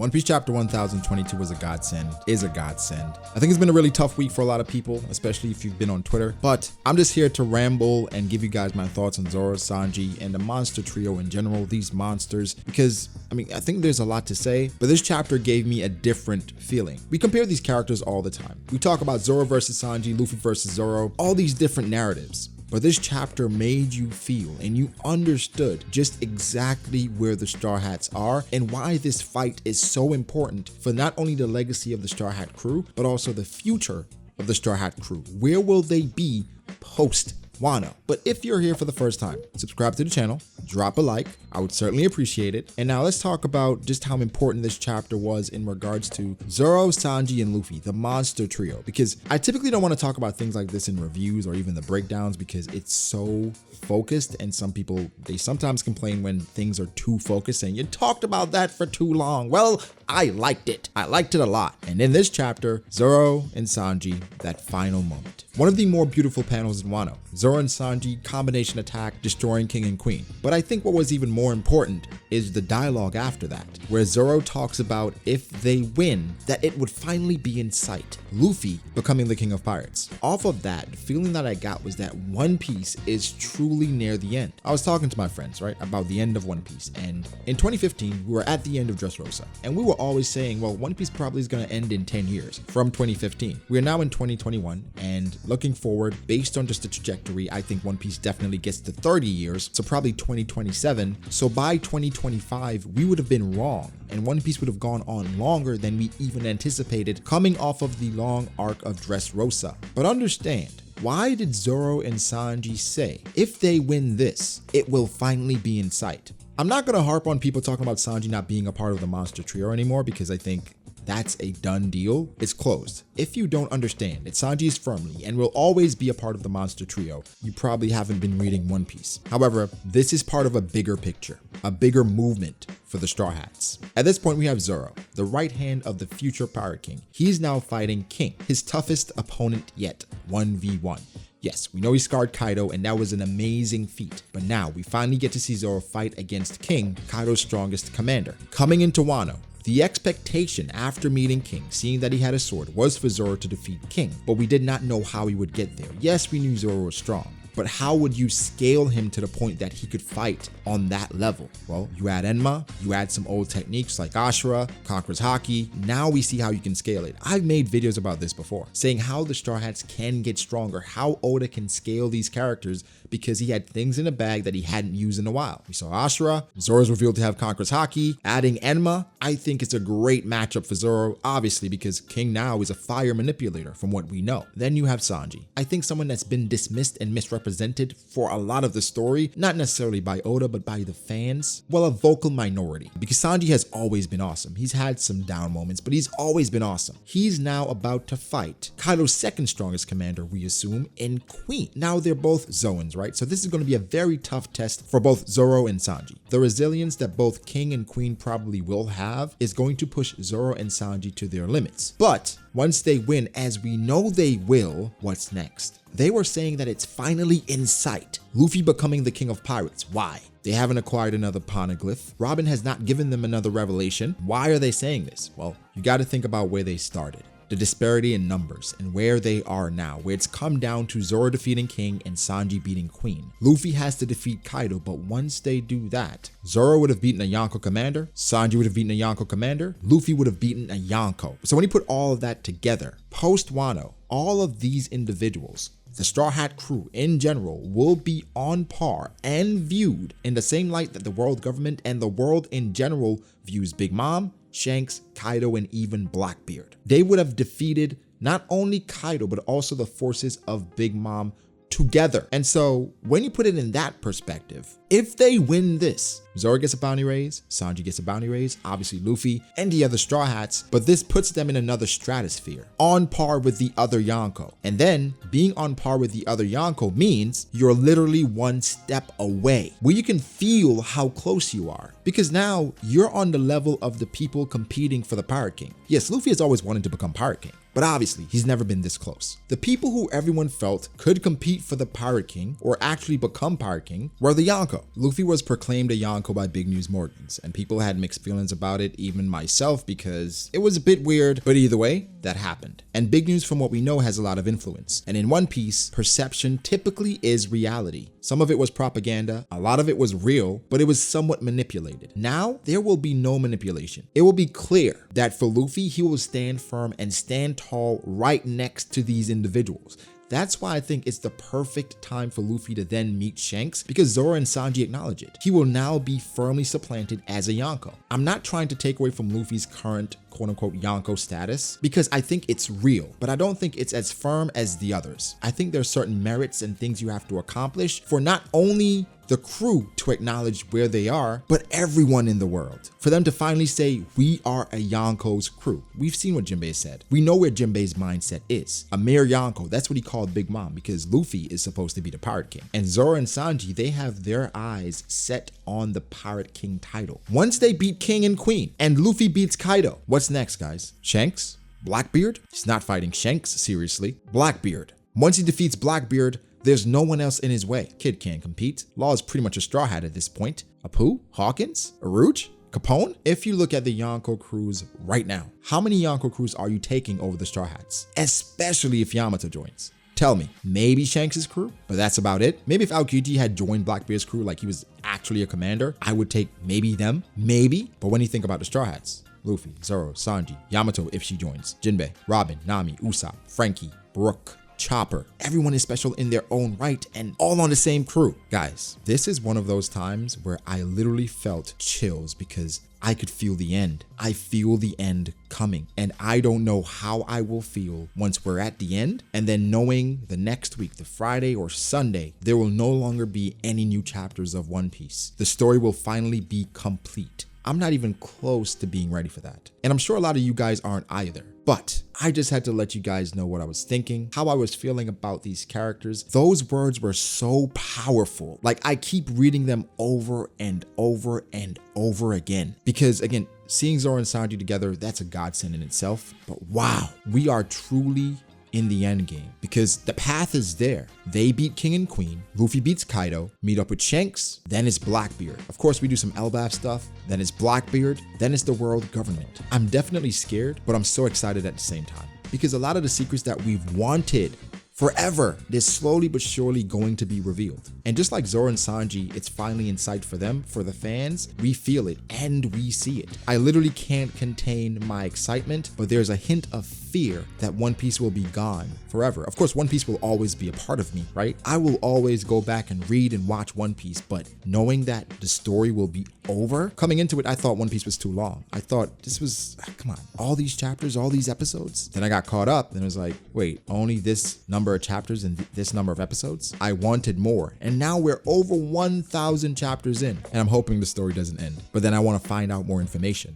One Piece Chapter 1022 was a godsend, is a godsend. I think it's been a really tough week for a lot of people, especially if you've been on Twitter, but I'm just here to ramble and give you guys my thoughts on Zoro, Sanji, and the monster trio in general, these monsters, because, I think there's a lot to say, but this chapter gave me a different feeling. We compare these characters all the time. We talk about Zoro versus Sanji, Luffy versus Zoro, all these different narratives. But this chapter made you feel and you understood just exactly where the Straw Hats are and why this fight is so important for not only the legacy of the Straw Hat crew, but also the future of the Straw Hat crew. Where will they be post Wano? But if you're here for the first time, subscribe to the channel, drop a like, I would certainly appreciate it. And now let's talk about just how important this chapter was in regards to Zoro, Sanji, and Luffy, the monster trio, because I typically don't want to talk about things like this in reviews or even the breakdowns because it's so focused, and some people, they sometimes complain when things are too focused and you talked about that for too long. Well, I liked it. I liked it a lot. And in this chapter, Zoro and Sanji, that final moment. One of the more beautiful panels in Wano. Zoro and Sanji combination attack, destroying King and Queen. But I think what was even more important is the dialogue after that, where Zoro talks about if they win, that it would finally be in sight. Luffy becoming the king of pirates. Off of that, the feeling that I got was that One Piece is truly near the end. I was talking to my friends, right, about the end of One Piece, and in 2015, we were at the end of Dressrosa, and we were always saying, well, One Piece probably is going to end in 10 years from 2015. We are now in 2021, and looking forward, based on just the trajectory, I think One Piece definitely gets to 30 years, so probably 2027. So by 2025, we would have been wrong, and One Piece would have gone on longer than we even anticipated coming off of the long arc of Dressrosa. But understand, why did Zoro and Sanji say, if they win this, it will finally be in sight? I'm not going to harp on people talking about Sanji not being a part of the monster trio anymore because I think that's a done deal. It's closed. If you don't understand that Sanji is firmly and will always be a part of the monster trio, you probably haven't been reading One Piece. However, this is part of a bigger picture, a bigger movement for the Straw Hats. At this point, we have Zoro, the right hand of the future Pirate King. He's now fighting King, his toughest opponent yet, 1v1. Yes, we know he scarred Kaido, and that was an amazing feat. But now we finally get to see Zoro fight against King, Kaido's strongest commander. Coming into Wano, the expectation after meeting King, seeing that he had a sword, was for Zoro to defeat King, but we did not know how he would get there. Yes, we knew Zoro was strong, but how would you scale him to the point that he could fight on that level? Well, you add Enma, you add some old techniques like Ashura, Conqueror's Haki. Now we see how you can scale it. I've made videos about this before, saying how the Straw Hats can get stronger, how Oda can scale these characters because he had things in the bag that he hadn't used in a while. We saw Ashura, Zoro's revealed to have Conqueror's Haki, adding Enma. I think it's a great matchup for Zoro, obviously because King now is a fire manipulator from what we know. Then you have Sanji. I think someone that's been dismissed and misrepresented for a lot of the story, not necessarily by Oda, but by the fans. Well, a vocal minority, because Sanji has always been awesome. He's had some down moments, but he's always been awesome. He's now about to fight Kaido's second strongest commander, we assume, in Queen. Now they're both Zoans, right? So this is going to be a very tough test for both Zoro and Sanji. The resilience that both King and Queen probably will have is going to push Zoro and Sanji to their limits. But once they win, as we know they will, what's next? They were saying that it's finally in sight. Luffy becoming the king of pirates. Why? They haven't acquired another poneglyph. Robin has not given them another revelation. Why are they saying this? Well, you got to think about where they started. The disparity in numbers and where they are now, where it's come down to Zoro defeating King and Sanji beating Queen. Luffy has to defeat Kaido, but once they do that, Zoro would have beaten a Yonko commander, Sanji would have beaten a Yonko commander, Luffy would have beaten a Yonko. So when you put all of that together, post Wano, all of these individuals, the Straw Hat crew in general, will be on par and viewed in the same light that the world government and the world in general views Big Mom, Shanks, Kaido, and even Blackbeard. They would have defeated not only Kaido, but also the forces of Big Mom together. And so when you put it in that perspective, if they win this, Zoro gets a bounty raise, Sanji gets a bounty raise, obviously Luffy and the other Straw Hats, but this puts them in another stratosphere, on par with the other Yonko. And then being on par with the other Yonko means you're literally one step away, where you can feel how close you are, because now you're on the level of the people competing for the Pirate King. Yes, Luffy has always wanted to become Pirate King, but obviously he's never been this close. The people who everyone felt could compete for the Pirate King or actually become Pirate King were the Yonko. Luffy was proclaimed a Yonko Yonko by Big News Morgans, and people had mixed feelings about it, even myself, because it was a bit weird, but either way, that happened. And Big News, from what we know, has a lot of influence. And in One Piece, perception typically is reality. Some of it was propaganda, a lot of it was real, but it was somewhat manipulated. Now, there will be no manipulation. It will be clear that for Luffy, he will stand firm and stand tall right next to these individuals. That's why I think it's the perfect time for Luffy to then meet Shanks, because Zoro and Sanji acknowledge it. He will now be firmly supplanted as a Yonko. I'm not trying to take away from Luffy's current quote-unquote Yonko status, because I think it's real, but I don't think it's as firm as the others. I think there's certain merits and things you have to accomplish for not only the crew to acknowledge where they are, but everyone in the world. For them to finally say, we are a Yonko's crew. We've seen what Jinbei said. We know where Jinbei's mindset is. A mere Yonko, that's what he called Big Mom, because Luffy is supposed to be the Pirate King. And Zoro and Sanji, they have their eyes set on the Pirate King title. Once they beat King and Queen, and Luffy beats Kaido, what's next, guys? Shanks? Blackbeard? He's not fighting Shanks, seriously. Blackbeard. Once he defeats Blackbeard, there's no one else in his way. Kid can't compete. Law is pretty much a straw hat at this point. Apu? Hawkins? Aruj? Capone? If you look at the Yonko crews right now, how many Yonko crews are you taking over the Straw Hats? Especially if Yamato joins. Tell me, maybe Shanks' crew? But that's about it. Maybe if Aokiji had joined Blackbeard's crew like he was actually a commander, I would take maybe them, maybe. But when you think about the Straw Hats, Luffy, Zoro, Sanji, Yamato if she joins, Jinbei, Robin, Nami, Usopp, Frankie, Brook, Chopper. Everyone is special in their own right and all on the same crew. Guys, this is one of those times where I literally felt chills because I could feel the end. I feel the end coming, and I don't know how I will feel once we're at the end, and then knowing the next week, the Friday or Sunday, there will no longer be any new chapters of One Piece. The story will finally be complete. I'm not even close to being ready for that. And I'm sure a lot of you guys aren't either. But I just had to let you guys know what I was thinking, how I was feeling about these characters. Those words were so powerful. Like, I keep reading them over and over and over again. Because again, seeing Zoro and Sanji together, that's a godsend in itself. But wow, we are truly in the end game, because the path is there. They beat King and Queen, Luffy beats Kaido, meet up with Shanks, then it's Blackbeard. Of course, we do some Elbaf stuff, then it's Blackbeard, then it's the world government. I'm definitely scared, but I'm so excited at the same time, because a lot of the secrets that we've wanted forever, they're slowly but surely going to be revealed. And just like Zoro and Sanji, it's finally in sight for them, for the fans. We feel it and we see it. I literally can't contain my excitement, but there's a hint of fear that One Piece will be gone forever. Of course, One Piece will always be a part of me, right? I will always go back and read and watch One Piece, but knowing that the story will be over, coming into it, I thought One Piece was too long. I thought this was, come on, all these chapters, all these episodes. Then I got caught up and it was like, wait, only this number of chapters and this number of episodes? I wanted more. And now we're over 1,000 chapters in, and I'm hoping the story doesn't end. But then I want to find out more information.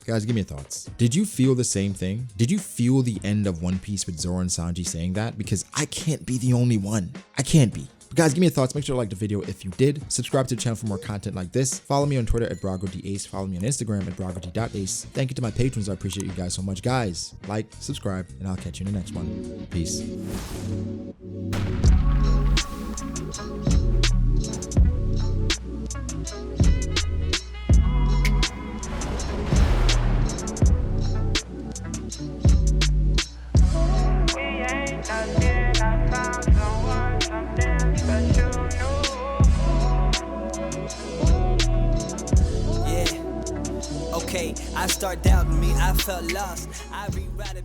Guys, give me your thoughts. Did you feel the same thing? Did you feel the end of One Piece with Zoro and Sanji saying that? Because I can't be the only one. I can't be. But guys, give me your thoughts. Make sure to like the video if you did. Subscribe to the channel for more content like this. Follow me on Twitter at BragoDAce. Follow me on Instagram at BragoD.ace. Thank you to my patrons. I appreciate you guys so much. Guys, like, subscribe, and I'll catch you in the next one. Peace. I start doubting me, I felt lost. I rewrite it.